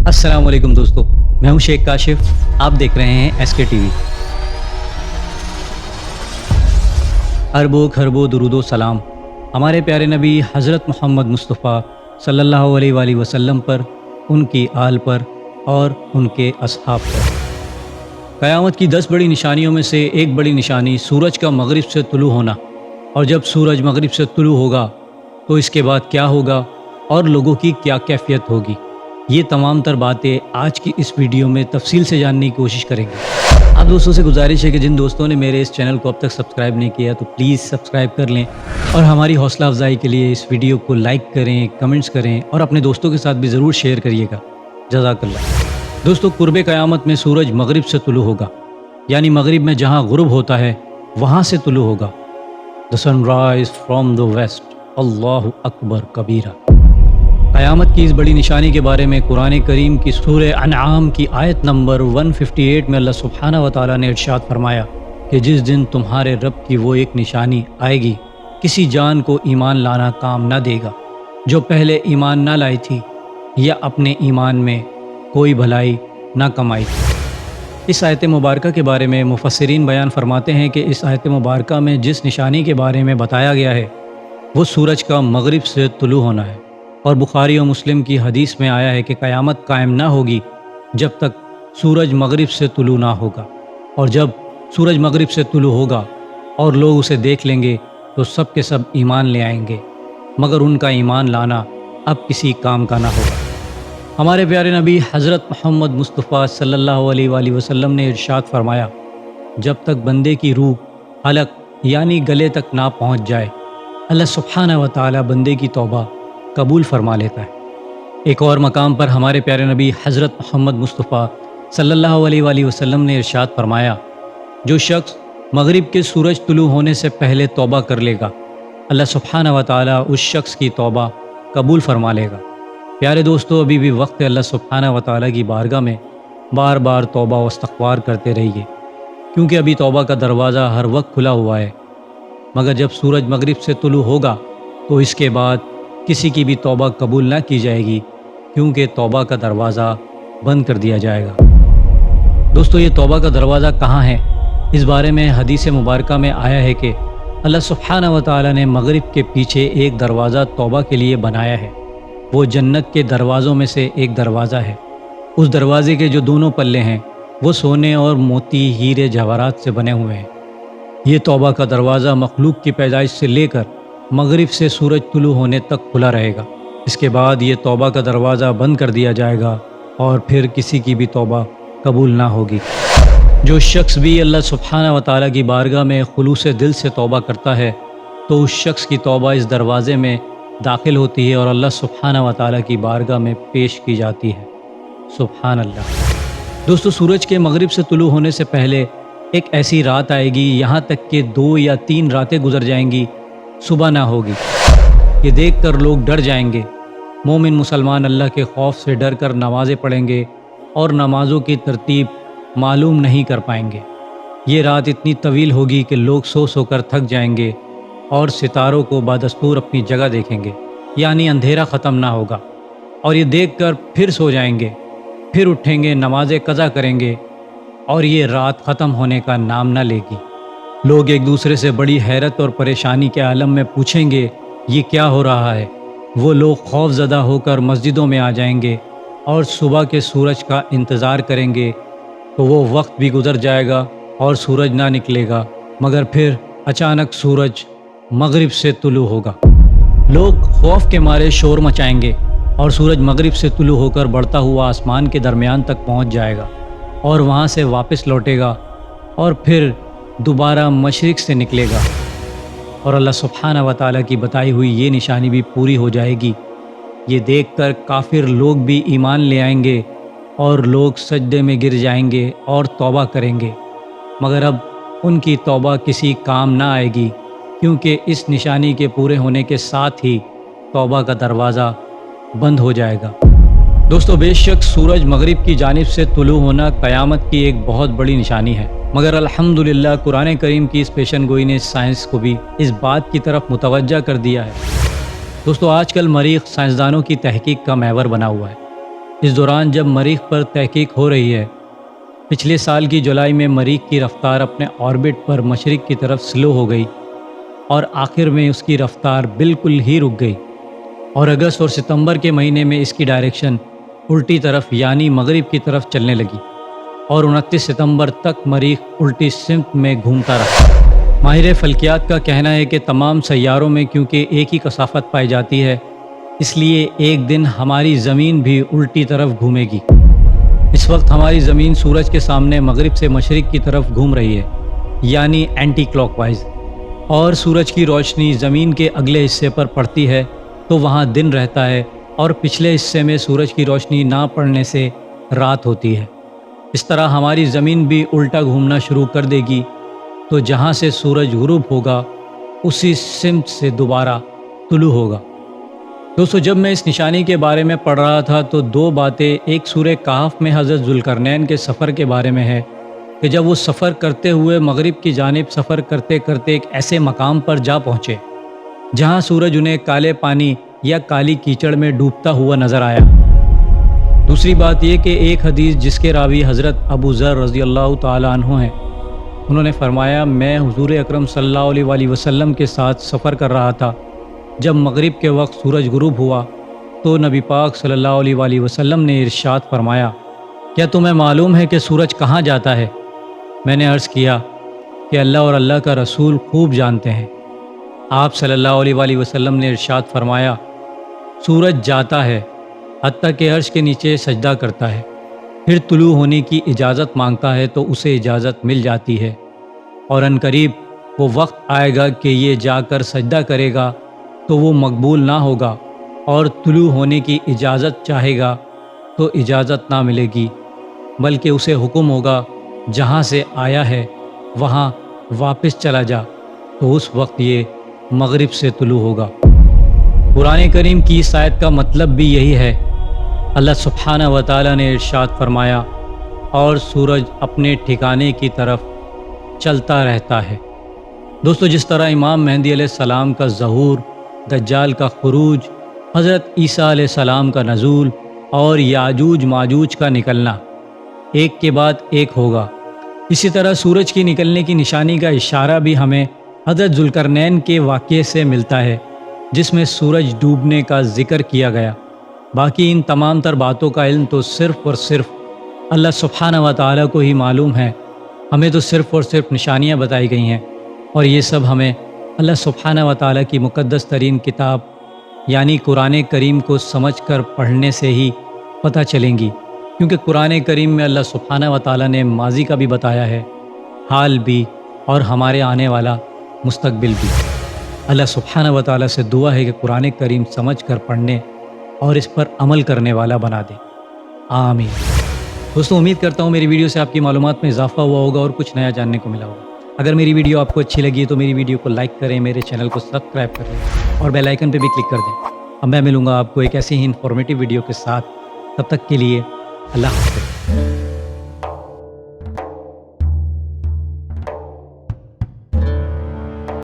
अस्सलाम वालेकुम दोस्तों, मैं हूं शेख काशिफ। आप देख रहे हैं एसके टीवी। अरबों खरबों दुरूदो सलाम हमारे प्यारे नबी हज़रत मोहम्मद मुस्तफ़ा सल्लल्लाहु अलैहि वसल्लम पर, उनकी आल पर और उनके असहाब पर। क़यामत की 10 बड़ी निशानियों में से एक बड़ी निशानी सूरज का मगरिब से तुलू होना। और जब सूरज मगरिब से तुलू होगा तो इसके बाद क्या होगा और लोगों की क्या कैफियत होगी, ये तमाम तर बातें आज की इस वीडियो में तफसील से जानने की कोशिश करेंगे। आप दोस्तों से गुजारिश है कि जिन दोस्तों ने मेरे इस चैनल को अब तक सब्सक्राइब नहीं किया तो प्लीज़ सब्सक्राइब कर लें और हमारी हौसला अफजाई के लिए इस वीडियो को लाइक करें, कमेंट्स करें और अपने दोस्तों के साथ भी ज़रूर शेयर करिएगा। जज़ाकल्लाह। दोस्तों, कुर्बे क़यामत में सूरज मगरिब से तुलू होगा, यानी मगरिब में जहाँ गुरूब होता है वहाँ से तुलू होगा। The sunrise from the west, अल्लाहु अकबर कबीरा। क़यामत की इस बड़ी निशानी के बारे में कुरान करीम की सूरह अनआम की आयत नंबर 158 में अल्लाह सुब्हानहु व तआला ने इरशाद फरमाया कि जिस दिन तुम्हारे रब की वो एक निशानी आएगी, किसी जान को ईमान लाना काम न देगा जो पहले ईमान न लाई थी या अपने ईमान में कोई भलाई न कमाई थी। इस आयत मुबारका के बारे में मुफस्सिरीन बयान फरमाते हैं कि इस आयत मुबारका में जिस निशानी के बारे में बताया गया है वो सूरज का मगरिब से तुलू होना है। और बुखारी और मुस्लिम की हदीस में आया है कि क़यामत कायम ना होगी जब तक सूरज मगरिब से तुलू ना होगा, और जब सूरज मगरिब से तुलू होगा और लोग उसे देख लेंगे तो सब के सब ईमान ले आएंगे, मगर उनका ईमान लाना अब किसी काम का ना होगा। हमारे प्यारे नबी हज़रत मोहम्मद मुस्तफ़ा सल्लल्लाहु अलैहि वसल्लम ने इरशाद फरमाया, जब तक बंदे की रूह हलक यानी गले तक ना पहुँच जाए, अल्लाह सुब्हानहु व तआला बंदे की तौबा कबूल फरमा लेता है। एक और मकाम पर हमारे प्यारे नबी हज़रत मोहम्मद मुस्तफ़ा सल्लल्लाहु अलैहि वसल्लम ने इरशाद फरमाया, जो शख्स मगरिब के सूरज तुलू होने से पहले तौबा कर लेगा, अल्लाह सुब्हानहु व तआला उस शख्स की तौबा कबूल फरमा लेगा। प्यारे दोस्तों, अभी भी वक्त है अल्लाह सुब्हानहु व तआला की बारगाह में बार बार तौबा व इस्तिग़फ़ार करते रहिए, क्योंकि अभी तौबा का दरवाज़ा हर वक्त खुला हुआ है। मगर जब सूरज मगरिब से तुलू होगा तो इसके बाद किसी की भी तौबा कबूल ना की जाएगी, क्योंकि तौबा का दरवाज़ा बंद कर दिया जाएगा। दोस्तों, ये तौबा का दरवाज़ा कहाँ है, इस बारे में हदीस मुबारका में आया है कि अल्लाह सुब्हानहु व तआला ने मगरिब के पीछे एक दरवाज़ा तौबा के लिए बनाया है। वो जन्नत के दरवाज़ों में से एक दरवाज़ा है। उस दरवाज़े के जो दोनों पल्ले हैं वो सोने और मोती हीरे जवाहरात से बने हुए हैं। ये तौबा का दरवाज़ा मखलूक की पैदाइश से लेकर मगरिब से सूरज तुलू होने तक खुला रहेगा। इसके बाद ये तौबा का दरवाज़ा बंद कर दिया जाएगा और फिर किसी की भी तौबा कबूल ना होगी। जो शख्स भी अल्लाह सुब्हानहु व तआला की बारगाह में खुलूस दिल से तौबा करता है तो उस शख्स की तौबा इस दरवाज़े में दाखिल होती है और अल्लाह सुब्हानहु व तआला की बारगाह में पेश की जाती है। सुब्हान अल्लाह। दोस्तों, सूरज के मगरिब से तुलू होने से पहले एक ऐसी रात आएगी, यहाँ तक कि 2 या 3 रातें गुजर जाएंगी, सुबह ना होगी। ये देखकर लोग डर जाएंगे। मोमिन मुसलमान अल्लाह के खौफ से डर कर नमाज़ें पढ़ेंगे और नमाज़ों की तरतीब मालूम नहीं कर पाएंगे। ये रात इतनी तवील होगी कि लोग सो सो कर थक जाएंगे और सितारों को बादस्तूर अपनी जगह देखेंगे, यानी अंधेरा ख़त्म ना होगा, और ये देखकर फिर सो जाएंगे, फिर उठेंगे, नमाज़ें कज़ा करेंगे और ये रात ख़त्म होने का नाम ना लेगी। लोग एक दूसरे से बड़ी हैरत और परेशानी के आलम में पूछेंगे, ये क्या हो रहा है। वो लोग खौफज़दा होकर मस्जिदों में आ जाएंगे और सुबह के सूरज का इंतज़ार करेंगे, तो वो वक्त भी गुज़र जाएगा और सूरज ना निकलेगा, मगर फिर अचानक सूरज मगरिब से तुलू होगा। लोग खौफ के मारे शोर मचाएंगे और सूरज मगरिब से तुलू होकर बढ़ता हुआ आसमान के दरमियान तक पहुंच जाएगा और वहां से वापस लौटेगा और फिर दोबारा मशरिक़ से निकलेगा, और अल्लाह सुब्हानहु व तआला की बताई हुई ये निशानी भी पूरी हो जाएगी। ये देखकर काफिर लोग भी ईमान ले आएंगे और लोग सजदे में गिर जाएंगे और तौबा करेंगे, मगर अब उनकी तौबा किसी काम ना आएगी, क्योंकि इस निशानी के पूरे होने के साथ ही तौबा का दरवाज़ा बंद हो जाएगा। दोस्तों, बेशक सूरज मगरिब की जानिब से तुलू होना क़यामत की एक बहुत बड़ी निशानी है, मगर अल्हम्दुलिल्लाह कुरान करीम की इस पेशन गोई ने साइंस को भी इस बात की तरफ मुतवज्जा कर दिया है। दोस्तों, आजकल मरीख़ साइंसदानों की तहकीक का महवर बना हुआ है। اس دوران جب مریخ پر تحقیق ہو رہی ہے، پچھلے سال کی جولائی میں مریخ کی رفتار اپنے آربٹ پر مشرق کی طرف سلو ہو گئی اور آخر میں اس کی رفتار بالکل ہی رک گئی، اور اگست اور ستمبر کے مہینے میں اس کی ڈائریکشن الٹی طرف یعنی مغرب کی طرف چلنے لگی، اور 29 ستمبر تک مریخ الٹی سمت میں گھومتا رہا۔ ماہر فلکیات کا کہنا ہے کہ تمام سیاروں میں کیونکہ ایک ہی کثافت پائی جاتی ہے، اس لیے ایک دن ہماری زمین بھی الٹی طرف گھومے گی۔ اس وقت ہماری زمین سورج کے سامنے مغرب سے مشرق کی طرف گھوم رہی ہے، یعنی اینٹی کلاک وائز، اور سورج کی روشنی زمین کے اگلے حصے پر پڑتی ہے تو وہاں دن رہتا ہے، اور پچھلے حصے میں سورج کی روشنی نہ پڑنے سے رات ہوتی ہے۔ اس طرح ہماری زمین بھی الٹا گھومنا شروع کر دے گی، تو جہاں سے سورج غروب ہوگا اسی سمت سے دوبارہ طلوع ہوگا۔ دوستو، جب میں اس نشانی کے بارے میں پڑھ رہا تھا تو دو باتیں، ایک سورہ کہف میں حضرت ذوالقرنین کے سفر کے بارے میں ہے کہ جب وہ سفر کرتے ہوئے مغرب کی جانب سفر کرتے کرتے ایک ایسے مقام پر جا پہنچے جہاں سورج انہیں کالے پانی یا کالی کیچڑ میں ڈوبتا ہوا نظر آیا۔ دوسری بات یہ کہ ایک حدیث جس کے راوی حضرت ابو ذر رضی اللہ تعالیٰ عنہ ہیں، انہوں نے فرمایا، میں حضور اکرم صلی اللہ علیہ وآلہ وسلم کے ساتھ سفر کر رہا تھا، جب مغرب کے وقت سورج غروب ہوا تو نبی پاک صلی اللہ علیہ وآلہ وسلم نے ارشاد فرمایا، کیا تمہیں معلوم ہے کہ سورج کہاں جاتا ہے؟ میں نے عرض کیا کہ اللہ اور اللہ کا رسول خوب جانتے ہیں۔ آپ صلی اللہ علیہ وآلہ وسلم نے ارشاد فرمایا، سورج جاتا ہے حتیٰ کہ عرش کے نیچے سجدہ کرتا ہے، پھر طلوع ہونے کی اجازت مانگتا ہے تو اسے اجازت مل جاتی ہے، اور عنقریب وہ وقت آئے گا کہ یہ جا کر سجدہ کرے گا تو وہ مقبول نہ ہوگا، اور طلوع ہونے کی اجازت چاہے گا تو اجازت نہ ملے گی، بلکہ اسے حکم ہوگا جہاں سے آیا ہے وہاں واپس چلا جا، تو اس وقت یہ مغرب سے طلوع ہوگا۔ قرآن کریم کی اس آیت کا مطلب بھی یہی ہے۔ اللہ سبحانہ و تعالیٰ نے ارشاد فرمایا، اور سورج اپنے ٹھکانے کی طرف چلتا رہتا ہے۔ دوستو، جس طرح امام مہدی علیہ السلام کا ظہور، دجال کا خروج، حضرت عیسیٰ علیہ السلام کا نزول اور یاجوج ماجوج کا نکلنا ایک کے بعد ایک ہوگا، اسی طرح سورج کی نکلنے کی نشانی کا اشارہ بھی ہمیں حضرت ذوالقرنین کے واقعے سے ملتا ہے، جس میں سورج ڈوبنے کا ذکر کیا گیا۔ باقی ان تمام تر باتوں کا علم تو صرف اور صرف اللہ سبحانہ و تعالیٰ کو ہی معلوم ہے، ہمیں تو صرف اور صرف نشانیاں بتائی گئی ہیں، اور یہ سب ہمیں اللہ سبحانہ و تعالیٰ کی مقدس ترین کتاب یعنی قرآن کریم کو سمجھ کر پڑھنے سے ہی پتہ چلیں گی، کیونکہ قرآن کریم میں اللہ سبحانہ و تعالیٰ نے ماضی کا بھی بتایا ہے، حال بھی، اور ہمارے آنے والا مستقبل بھی۔ اللہ سبحانہ و تعالیٰ سے دعا ہے کہ قرآن کریم سمجھ کر پڑھنے اور اس پر عمل کرنے والا بنا دے، آمین۔ دوستوں، امید کرتا ہوں میری ویڈیو سے آپ کی معلومات میں اضافہ ہوا ہوگا اور کچھ نیا جاننے کو ملا ہوگا۔ اگر میری ویڈیو آپ کو اچھی لگی تو میری ویڈیو کو لائک کریں، میرے چینل کو سبسکرائب کریں اور بیل آئیکن پہ بھی کلک کر دیں۔ اب میں ملوں گا آپ کو ایک ایسی ہی انفارمیٹیو ویڈیو کے ساتھ، تب تک کے لیے اللہ حافظ۔